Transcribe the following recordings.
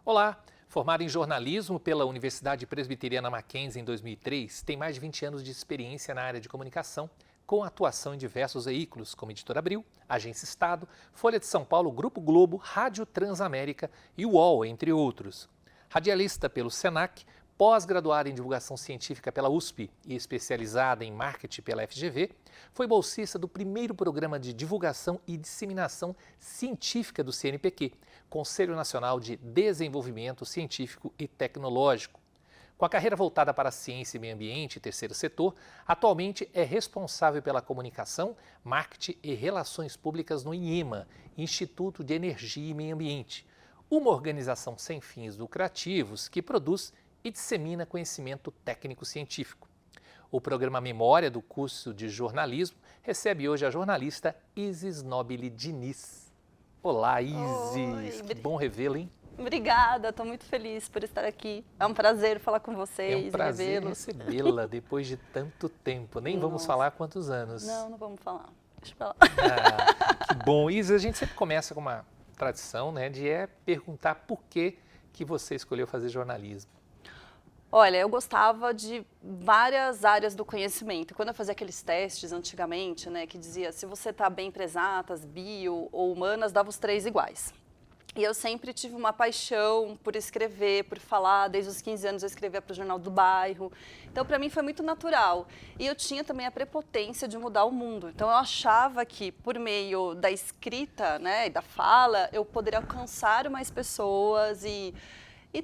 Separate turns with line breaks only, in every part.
Olá! Formado em jornalismo pela Universidade Presbiteriana Mackenzie em 2003, tem mais de 20 anos de experiência na área de comunicação, com atuação em diversos veículos, como Editora Abril, Agência Estado, Folha de São Paulo, Grupo Globo, Rádio Transamérica e UOL, entre outros. Radialista pelo SENAC, pós-graduada em divulgação científica pela USP e especializada em marketing pela FGV, foi bolsista do primeiro programa de divulgação e disseminação científica do CNPq, Conselho Nacional de Desenvolvimento Científico e Tecnológico. Com a carreira voltada para a ciência e meio ambiente e terceiro setor, atualmente é responsável pela comunicação, marketing e relações públicas no INEMA, Instituto de Energia e Meio Ambiente, uma organização sem fins lucrativos que produz e dissemina conhecimento técnico-científico. O programa Memória do curso de jornalismo recebe hoje a jornalista Isis Nobili Diniz. Olá, Isis! Que bom revê-la, hein?
Obrigada, estou muito feliz por estar aqui. É um prazer falar com vocês.
É um prazer recebê-la depois de tanto tempo. Nem vamos falar quantos anos.
Não vamos falar. Deixa pra lá.
Que bom. Isis, a gente sempre começa com uma tradição, né, de perguntar por que você escolheu fazer jornalismo.
Olha, eu gostava de várias áreas do conhecimento. Quando eu fazia aqueles testes antigamente, né, que dizia se você está bem para exatas, bio ou humanas, dava os 3 iguais. E eu sempre tive uma paixão por escrever, por falar. Desde os 15 anos eu escrevia para o Jornal do Bairro. Então, para mim, foi muito natural. E eu tinha também a prepotência de mudar o mundo. Então, eu achava que, por meio da escrita, né, e da fala, eu poderia alcançar mais pessoas e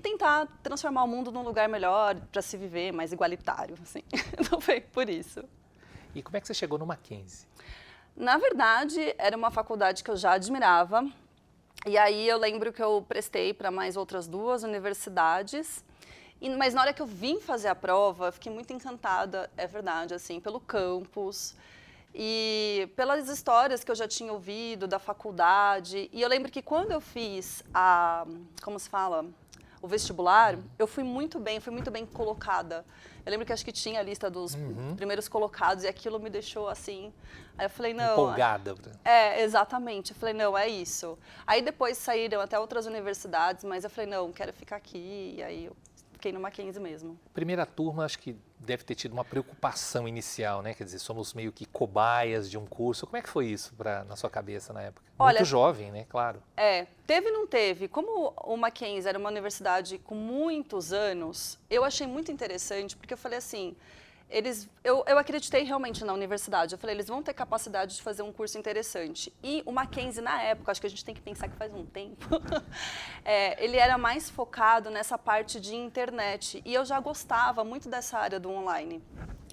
tentar transformar o mundo num lugar melhor para se viver, mais igualitário, assim. Então, foi por isso.
E como é que você chegou no Mackenzie?
Na verdade, era uma faculdade que eu já admirava. E aí eu lembro que eu prestei para mais outras 2 universidades, mas na hora que eu vim fazer a prova, eu fiquei muito encantada, é verdade, assim, pelo campus e pelas histórias que eu já tinha ouvido da faculdade. E eu lembro que quando eu fiz o vestibular, eu fui muito bem colocada. Eu lembro que acho que tinha a lista dos primeiros colocados e aquilo me deixou assim. Aí eu falei, não...
Empolgada.
Exatamente. Eu falei, não, é isso. Aí depois saíram até outras universidades, mas eu falei, não, quero ficar aqui. E aí eu fiquei no Mackenzie mesmo.
Primeira turma, acho que deve ter tido uma preocupação inicial, né? Quer dizer, somos meio que cobaias de um curso. Como é que foi isso na sua cabeça na época?
Olha,
muito jovem, né? Claro.
Teve e não teve. Como o Mackenzie era uma universidade com muitos anos, eu achei muito interessante, porque eu falei assim, eu acreditei realmente na universidade. Eu falei, eles vão ter capacidade de fazer um curso interessante. E o Mackenzie, na época, acho que a gente tem que pensar que faz um tempo, ele era mais focado nessa parte de internet. E eu já gostava muito dessa área do online.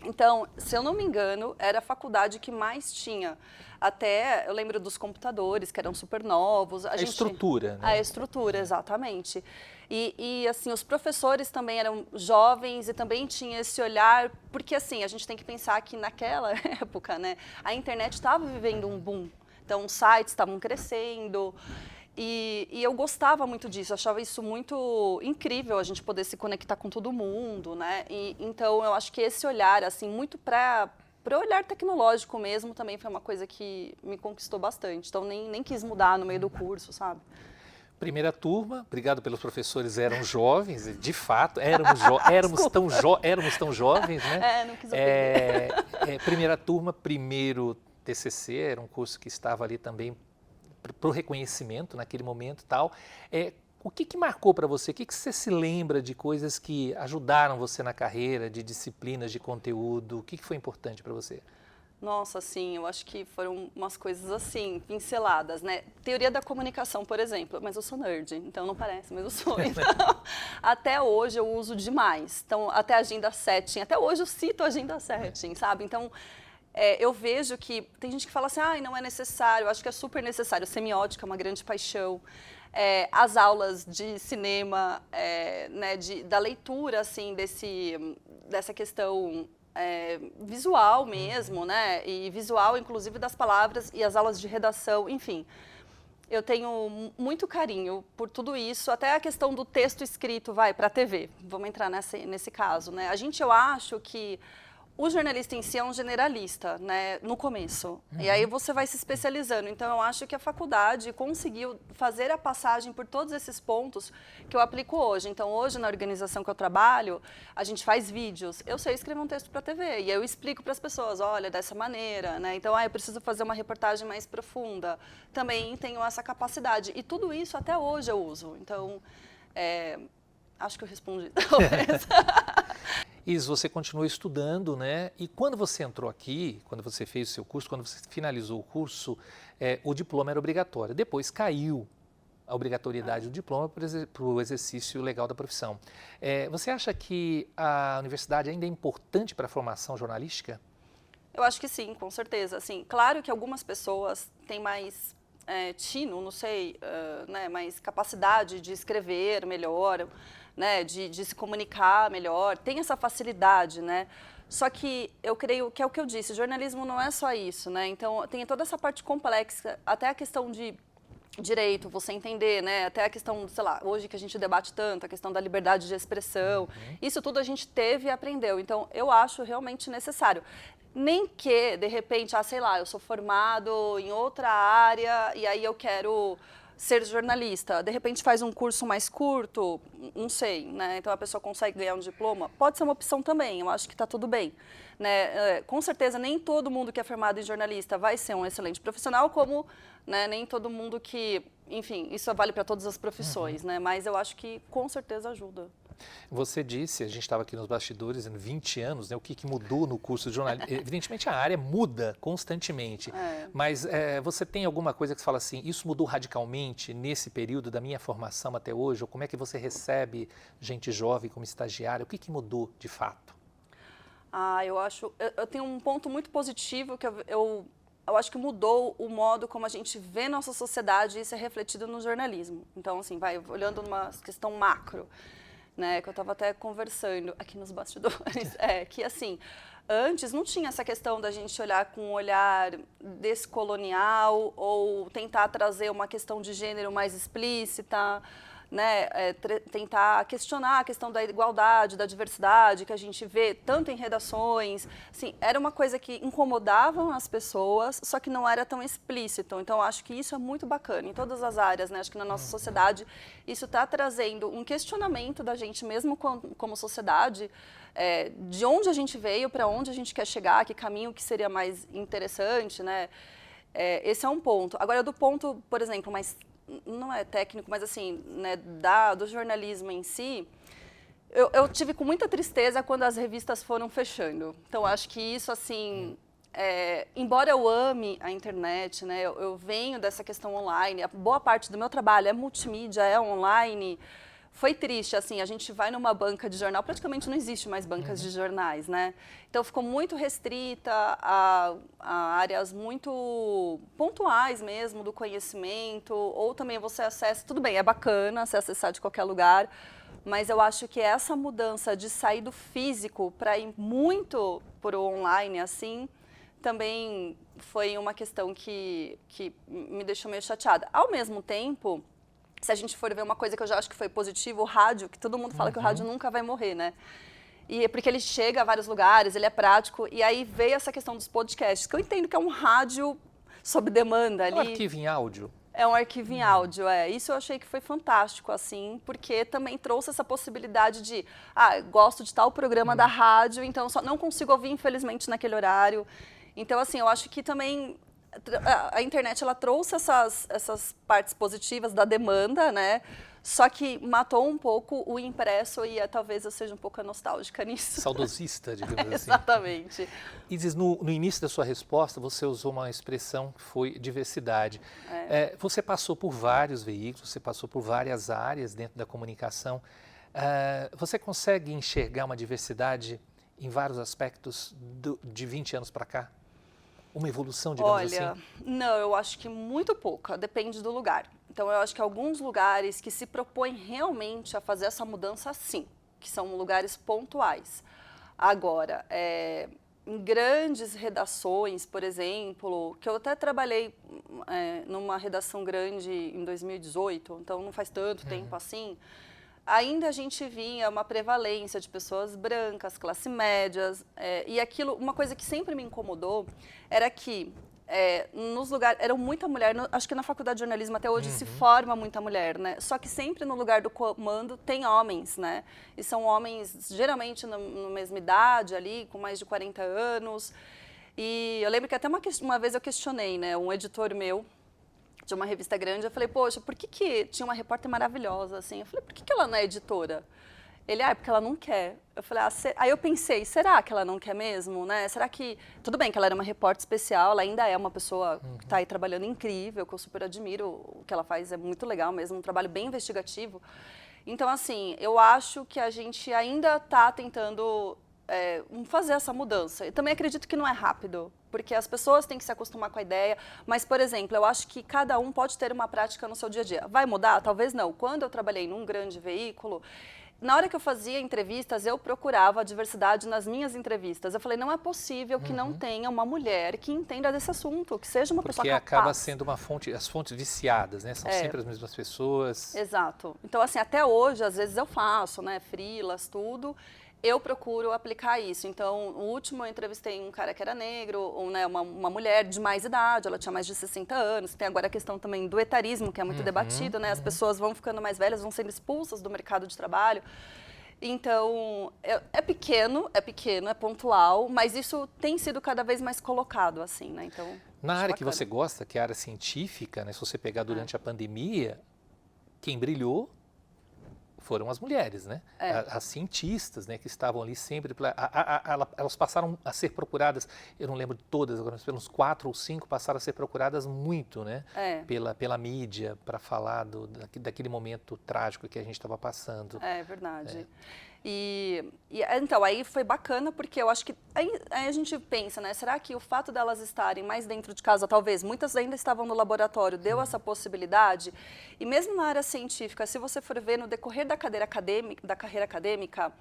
Então, se eu não me engano, era a faculdade que mais tinha. Até, eu lembro dos computadores, que eram super novos.
Estrutura, né?
A estrutura, exatamente. E, assim, os professores também eram jovens e também tinha esse olhar, porque, assim, a gente tem que pensar que naquela época, né, a internet estava vivendo um boom. Então, os sites estavam crescendo. E eu gostava muito disso, eu achava isso muito incrível, a gente poder se conectar com todo mundo, né? Então, eu acho que esse olhar, assim, muito para o olhar tecnológico mesmo, também foi uma coisa que me conquistou bastante. Então, nem quis mudar no meio do curso, sabe?
Primeira turma, obrigado pelos professores, eram jovens, de fato, éramos tão jovens, né?
Não quis ofender.
Primeira turma, primeiro TCC, era um curso que estava ali também para o reconhecimento naquele momento e tal. O que marcou para você? O que você se lembra de coisas que ajudaram você na carreira, de disciplinas, de conteúdo? O que foi importante para você?
Nossa, assim, eu acho que foram umas coisas assim, pinceladas, né? Teoria da comunicação, por exemplo, mas eu sou nerd, então não parece, mas eu sou. Então, até hoje eu uso demais. Então, até a agenda setting, até hoje eu cito a agenda setting, sabe? Então, eu vejo que tem gente que fala assim, não é necessário, eu acho que é super necessário. Semiótica é uma grande paixão. As aulas de cinema, né, da leitura, assim, dessa questão visual mesmo, né? E visual, inclusive, das palavras e as aulas de redação, enfim. Eu tenho muito carinho por tudo isso, até a questão do texto escrito, para a TV. Vamos entrar nesse caso, né? Eu acho que o jornalista em si é um generalista, né, no começo. E aí você vai se especializando. Então, eu acho que a faculdade conseguiu fazer a passagem por todos esses pontos que eu aplico hoje. Então, hoje, na organização que eu trabalho, a gente faz vídeos. Eu sei escrever um texto para a TV e eu explico para as pessoas, olha, dessa maneira, né? Então, eu preciso fazer uma reportagem mais profunda. Também tenho essa capacidade. E tudo isso até hoje eu uso. Então, acho que eu respondi.
Is, você continuou estudando, né? E quando você entrou aqui, quando você fez o seu curso, quando você finalizou o curso, o diploma era obrigatório. Depois caiu a obrigatoriedade do diploma para o exercício legal da profissão. Você acha que a universidade ainda é importante para a formação jornalística?
Eu acho que sim, com certeza. Assim, claro que algumas pessoas têm mais tino, não sei, né, mais capacidade de escrever melhor, né, de se comunicar melhor, tem essa facilidade, né? Só que eu creio que é o que eu disse, jornalismo não é só isso, né? Então, tem toda essa parte complexa, até a questão de direito, você entender, né? Até a questão, sei lá, hoje que a gente debate tanto, a questão da liberdade de expressão, isso tudo a gente teve e aprendeu. Então, eu acho realmente necessário. Nem que, de repente, sei lá, eu sou formado em outra área e aí eu quero ser jornalista. De repente faz um curso mais curto, não sei, né? Então a pessoa consegue ganhar um diploma. Pode ser uma opção também, eu acho que está tudo bem. Né? Com certeza, nem todo mundo que é formado em jornalista vai ser um excelente profissional, como, né, nem todo mundo que... Enfim, isso vale para todas as profissões, né? Mas eu acho que com certeza ajuda.
Você disse, a gente estava aqui nos bastidores, em 20 anos, né, o que mudou no curso de jornalismo. Evidentemente, a área muda constantemente, mas você tem alguma coisa que você fala assim, isso mudou radicalmente nesse período da minha formação até hoje? Ou como é que você recebe gente jovem como estagiária? O que mudou de fato?
Eu tenho um ponto muito positivo que eu acho que mudou o modo como a gente vê nossa sociedade e isso é refletido no jornalismo. Então, assim, olhando numa questão macro, né, que eu estava até conversando aqui nos bastidores, que assim, antes não tinha essa questão da gente olhar com um olhar descolonial ou tentar trazer uma questão de gênero mais explícita, né, tentar questionar a questão da igualdade, da diversidade que a gente vê tanto em redações, assim, era uma coisa que incomodava as pessoas, só que não era tão explícito. Então, acho que isso é muito bacana em todas as áreas, né? Acho que na nossa sociedade isso está trazendo um questionamento da gente mesmo como sociedade, de onde a gente veio, para onde a gente quer chegar, que caminho que seria mais interessante, né? Esse é um ponto. Agora, do ponto, por exemplo, mais não é técnico, mas assim, né, do jornalismo em si, eu tive com muita tristeza quando as revistas foram fechando. Então, acho que isso, assim, embora eu ame a internet, né, eu venho dessa questão online, a boa parte do meu trabalho é multimídia, é online. Foi triste, assim, a gente vai numa banca de jornal, praticamente não existe mais bancas de jornais, né? Então, ficou muito restrita a áreas muito pontuais mesmo do conhecimento, ou também você acessa, tudo bem, é bacana você acessar de qualquer lugar, mas eu acho que essa mudança de sair do físico para ir muito para o online, assim, também foi uma questão que me deixou meio chateada. Ao mesmo tempo, se a gente for ver uma coisa que eu já acho que foi positivo, o rádio, que todo mundo fala que o rádio nunca vai morrer, né? E é porque ele chega a vários lugares, ele é prático, e aí veio essa questão dos podcasts, que eu entendo que é um rádio sob demanda ali.
É um arquivo em áudio?
É um arquivo em áudio, Isso eu achei que foi fantástico, assim, porque também trouxe essa possibilidade de, gosto de tal programa da rádio, então só não consigo ouvir, infelizmente, naquele horário. Então, assim, eu acho que também a internet ela trouxe essas partes positivas da demanda, né? Só que matou um pouco o impresso e talvez eu seja um pouco nostálgica nisso.
Saudosista, digamos assim.
Exatamente.
Isis, no início da sua resposta, você usou uma expressão que foi diversidade. Você passou por vários veículos, você passou por várias áreas dentro da comunicação. Você consegue enxergar uma diversidade em vários aspectos de 20 anos para cá? Uma evolução, digamos assim?
Olha, não, eu acho que muito pouca, depende do lugar. Então, eu acho que alguns lugares que se propõem realmente a fazer essa mudança, sim, que são lugares pontuais. Agora, em grandes redações, por exemplo, que eu até trabalhei numa redação grande em 2018, então não faz tanto tempo assim, ainda a gente via uma prevalência de pessoas brancas, classe médias, e aquilo, uma coisa que sempre me incomodou era que nos lugares, eram muita mulher, acho que na faculdade de jornalismo até hoje se forma muita mulher, né? Só que sempre no lugar do comando tem homens, né? E são homens geralmente na mesma idade ali, com mais de 40 anos. E eu lembro que até uma vez eu questionei, né, um editor meu, de uma revista grande, eu falei, poxa, por que tinha uma repórter maravilhosa, assim? Eu falei, por que ela não é editora? Ele, porque ela não quer. Eu falei, aí eu pensei, será que ela não quer mesmo, né? Será que... Tudo bem que ela era uma repórter especial, ela ainda é uma pessoa que está aí trabalhando incrível, que eu super admiro, o que ela faz é muito legal mesmo, um trabalho bem investigativo. Então, assim, eu acho que a gente ainda está tentando fazer essa mudança. Eu também acredito que não é rápido, porque as pessoas têm que se acostumar com a ideia, mas, por exemplo, eu acho que cada um pode ter uma prática no seu dia a dia. Vai mudar? Talvez não. Quando eu trabalhei num grande veículo, na hora que eu fazia entrevistas, eu procurava a diversidade nas minhas entrevistas. Eu falei, não é possível que não tenha uma mulher que entenda desse assunto, que seja uma pessoa capaz.
Porque acaba sendo uma fonte, as fontes viciadas, né? São sempre as mesmas pessoas.
Exato. Então, assim, até hoje, às vezes eu faço, né, freelas, tudo. Eu procuro aplicar isso. Então, o último eu entrevistei um cara que era negro, né, uma mulher de mais idade, ela tinha mais de 60 anos. Tem agora a questão também do etarismo, que é muito debatido, né? As pessoas vão ficando mais velhas, vão sendo expulsas do mercado de trabalho. Então, é pequeno, é pontual, mas isso tem sido cada vez mais colocado, assim, né? Então,
na área que você gosta, que é a área científica, né? Se você pegar durante a pandemia, quem brilhou foram as mulheres, né? As cientistas, né, que estavam ali sempre. Elas passaram a ser procuradas, eu não lembro de todas, agora pelos 4 ou 5 passaram a ser procuradas muito, né? Pela mídia, para falar daquele momento trágico que a gente estava passando.
É verdade. Então, aí foi bacana, porque eu acho que aí a gente pensa, né? Será que o fato delas estarem mais dentro de casa, talvez, muitas ainda estavam no laboratório, deu essa possibilidade? E mesmo na área científica, se você for ver no decorrer da carreira acadêmica,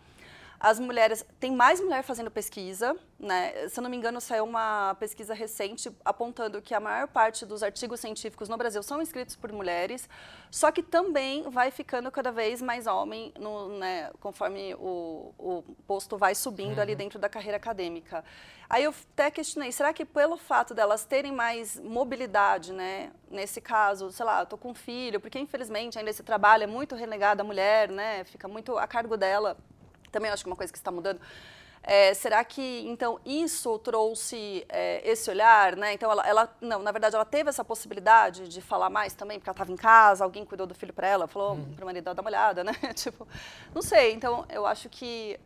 as mulheres, tem mais mulher fazendo pesquisa, né? Se eu não me engano, saiu uma pesquisa recente apontando que a maior parte dos artigos científicos no Brasil são escritos por mulheres, só que também vai ficando cada vez mais homem, né, conforme o posto vai subindo ali dentro da carreira acadêmica. Aí eu até questionei, será que pelo fato delas terem mais mobilidade, né, nesse caso, sei lá, eu tô com um filho, porque infelizmente ainda esse trabalho é muito renegado à mulher, né, fica muito a cargo dela. Também acho que é uma coisa que está mudando. Será que, então, isso trouxe esse olhar, né? Então, não, na verdade, ela teve essa possibilidade de falar mais também, porque ela estava em casa, alguém cuidou do filho para ela, falou para o marido dar uma olhada, né? Tipo, não sei. Então, eu acho que,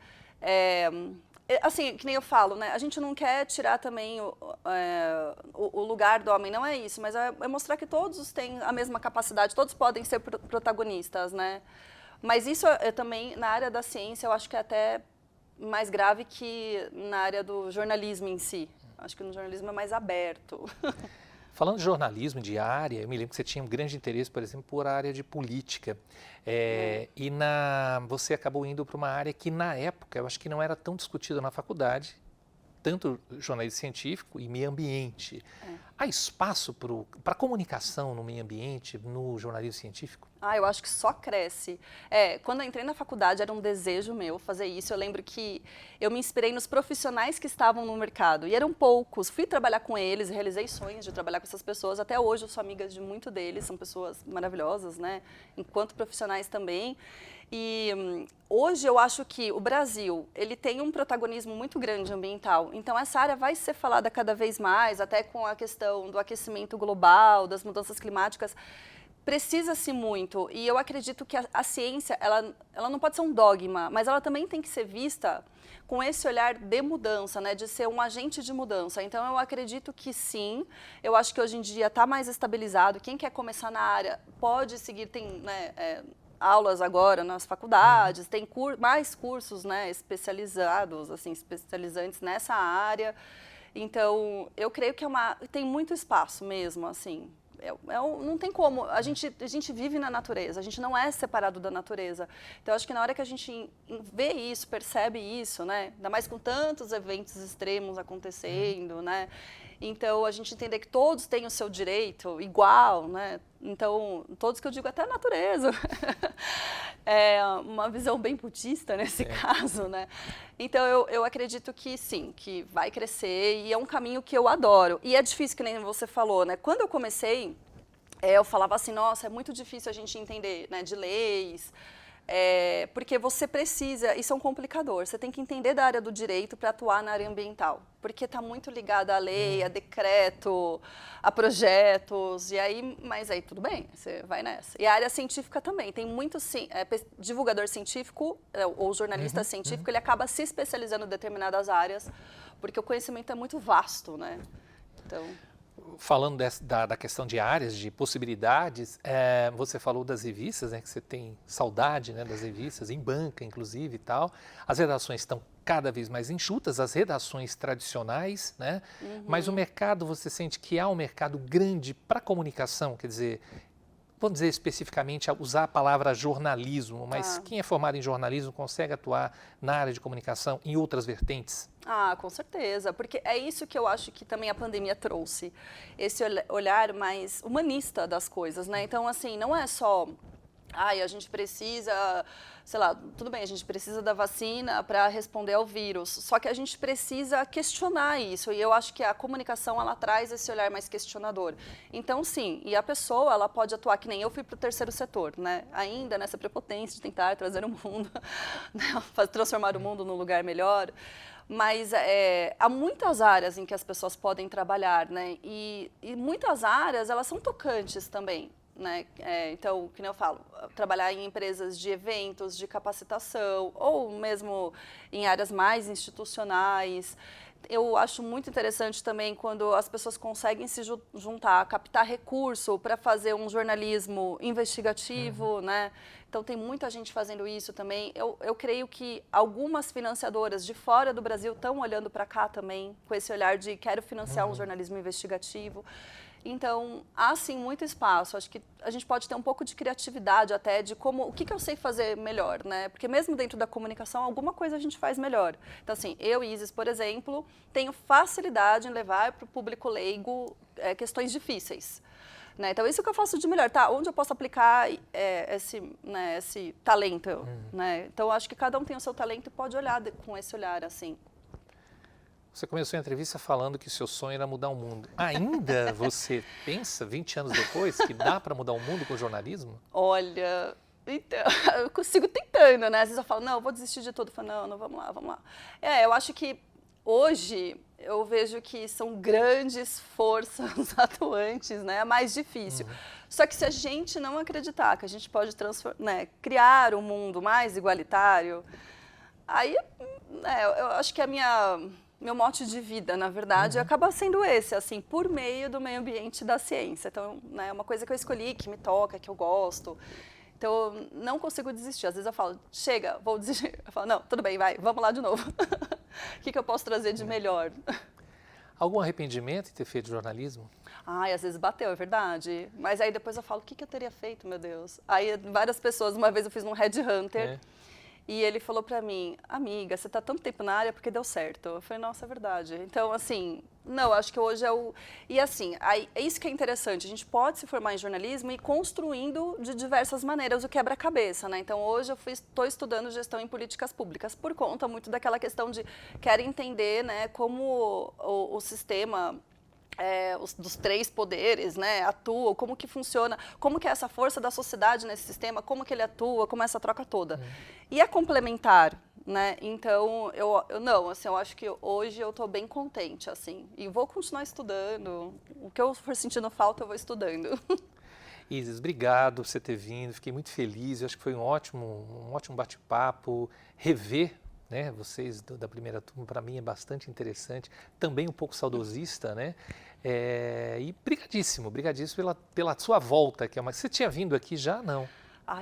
assim, que nem eu falo, né? A gente não quer tirar também o lugar do homem, não é isso, mas é mostrar que todos têm a mesma capacidade, todos podem ser protagonistas, né? Mas isso também, na área da ciência, eu acho que é até mais grave que na área do jornalismo em si. Acho que no jornalismo é mais aberto.
Falando de jornalismo, de área, eu me lembro que você tinha um grande interesse, por exemplo, por área de política. E você acabou indo para uma área que, na época, eu acho que não era tão discutida na faculdade, tanto jornalismo científico e meio ambiente. Há espaço para comunicação no meio ambiente, no jornalismo científico?
Eu acho que só cresce. Quando eu entrei na faculdade, era um desejo meu fazer isso. Eu lembro que eu me inspirei nos profissionais que estavam no mercado, e eram poucos. Fui trabalhar com eles, realizei sonhos de trabalhar com essas pessoas. Até hoje eu sou amiga de muito deles, são pessoas maravilhosas, né? Enquanto profissionais também. E hoje eu acho que o Brasil, ele tem um protagonismo muito grande ambiental. Então essa área vai ser falada cada vez mais, até com a questão do aquecimento global, das mudanças climáticas. Precisa-se muito, e eu acredito que a ciência, ela não pode ser um dogma, mas ela também tem que ser vista com esse olhar de mudança, né, de ser um agente de mudança. Então, eu acredito que sim, eu acho que hoje em dia está mais estabilizado. Quem quer começar na área pode seguir, tem, né, aulas agora nas faculdades, tem mais cursos, né, especializados, assim, especializantes nessa área. Então, eu creio que tem muito espaço mesmo, assim. Não tem como, a gente vive na natureza, a gente não é separado da natureza. Então, acho que na hora que a gente vê isso, percebe isso, né, ainda mais com tantos eventos extremos acontecendo, né, Então, a gente entender que todos têm o seu direito igual, né? Então, todos que eu digo, até a natureza. É uma visão bem budista nesse caso, né? Então, eu acredito que sim, que vai crescer e é um caminho que eu adoro. E é difícil, que nem você falou, né? Quando eu comecei, eu falava assim, nossa, é muito difícil a gente entender, né, de leis, porque você precisa, isso é um complicador, você tem que entender da área do direito para atuar na área ambiental, porque está muito ligado à lei, a decreto, a projetos, mas aí tudo bem, você vai nessa. E a área científica também, tem muito divulgador científico, ou jornalista científico, ele acaba se especializando em determinadas áreas, porque o conhecimento é muito vasto, né? Então...
Falando da questão de áreas, de possibilidades, você falou das revistas, né, que você tem saudade, né, das revistas, em banca, inclusive, e tal. As redações estão cada vez mais enxutas, as redações tradicionais, né? Mas o mercado, você sente que há um mercado grande para comunicação, quer dizer, vamos dizer especificamente, usar a palavra jornalismo, mas quem é formado em jornalismo consegue atuar na área de comunicação em outras vertentes?
Ah, com certeza, porque é isso que eu acho que também a pandemia trouxe, esse olhar mais humanista das coisas, né? Então, assim, não é só, a gente precisa, sei lá, tudo bem, a gente precisa da vacina para responder ao vírus, só que a gente precisa questionar isso, e eu acho que a comunicação, ela traz esse olhar mais questionador. Então, sim, e a pessoa, ela pode atuar, que nem eu fui para o terceiro setor, né? Ainda nessa prepotência de tentar trazer o mundo, né? Transformar o mundo num lugar melhor. Mas há muitas áreas em que as pessoas podem trabalhar, né? E muitas áreas, elas são tocantes também, né? Então, que nem eu falo, trabalhar em empresas de eventos, de capacitação, ou mesmo em áreas mais institucionais. Eu acho muito interessante também quando as pessoas conseguem se juntar, captar recurso para fazer um jornalismo investigativo, né? Então, tem muita gente fazendo isso também. Eu creio que algumas financiadoras de fora do Brasil estão olhando para cá também, com esse olhar de quero financiar um jornalismo investigativo. Então, há sim muito espaço. Acho que a gente pode ter um pouco de criatividade até de o que eu sei fazer melhor, né? Porque mesmo dentro da comunicação, alguma coisa a gente faz melhor. Então, assim, eu, Isis, por exemplo, tenho facilidade em levar para o público leigo questões difíceis. Né? Então, isso que eu faço de melhor, tá? Onde eu posso aplicar esse talento, né? Então, acho que cada um tem o seu talento e pode olhar com esse olhar, assim.
Você começou a entrevista falando que o seu sonho era mudar o mundo. Ainda você pensa, 20 anos depois, que dá para mudar o mundo com o jornalismo?
Olha, então, eu consigo tentando, né? Às vezes eu falo, não, eu vou desistir de tudo. Eu falo, não, vamos lá, vamos lá. Eu acho que hoje eu vejo que são grandes forças atuantes, né? É mais difícil. Só que se a gente não acreditar que a gente pode criar um mundo mais igualitário, aí eu acho que meu mote de vida, na verdade, acaba sendo esse, assim, por meio do meio ambiente da ciência. Então, né, é uma coisa que eu escolhi, que me toca, que eu gosto. Então, eu não consigo desistir. Às vezes eu falo, chega, vou desistir. Eu falo, não, tudo bem, vai, vamos lá de novo. O que eu posso trazer de melhor?
Algum arrependimento em ter feito jornalismo?
Às vezes bateu, é verdade. Mas aí depois eu falo, o que eu teria feito, meu Deus? Aí várias pessoas, uma vez eu fiz um Headhunter, e ele falou pra mim, amiga, você tá tanto tempo na área porque deu certo. Eu falei, nossa, é verdade. Então, assim, não, acho que hoje é o... E assim, é isso que é interessante, a gente pode se formar em jornalismo e ir construindo de diversas maneiras o quebra-cabeça, né? Então, hoje eu estou estudando gestão em políticas públicas por conta muito daquela questão de quero entender, né, como o sistema... dos três poderes, né, atuam, como que funciona, como que é essa força da sociedade nesse sistema, como que ele atua, como é essa troca toda. E é complementar, né, então eu acho que hoje eu estou bem contente, assim, e vou continuar estudando, o que eu for sentindo falta eu vou estudando.
Isis, obrigado por você ter vindo, fiquei muito feliz, eu acho que foi um ótimo bate-papo, rever, né, vocês da primeira turma, para mim é bastante interessante, também um pouco saudosista, né? E brigadíssimo pela sua volta, você tinha vindo aqui já? Não.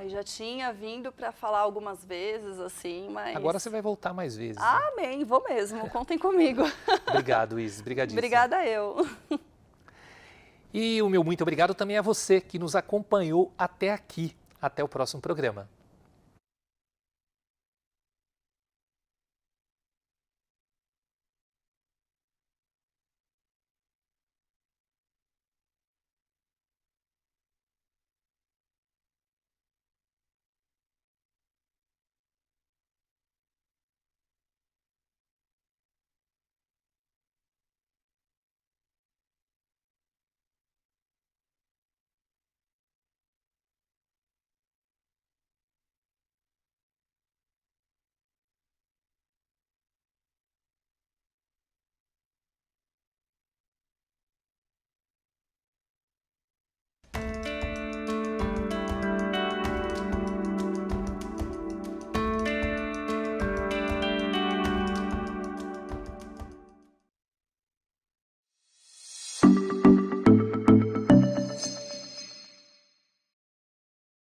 Já tinha vindo para falar algumas vezes, assim, mas...
Agora você vai voltar mais vezes.
Amém, vou mesmo, contem comigo.
Obrigado, Isis, brigadíssimo.
Obrigada eu.
E o meu muito obrigado também a você que nos acompanhou até aqui. Até o próximo programa.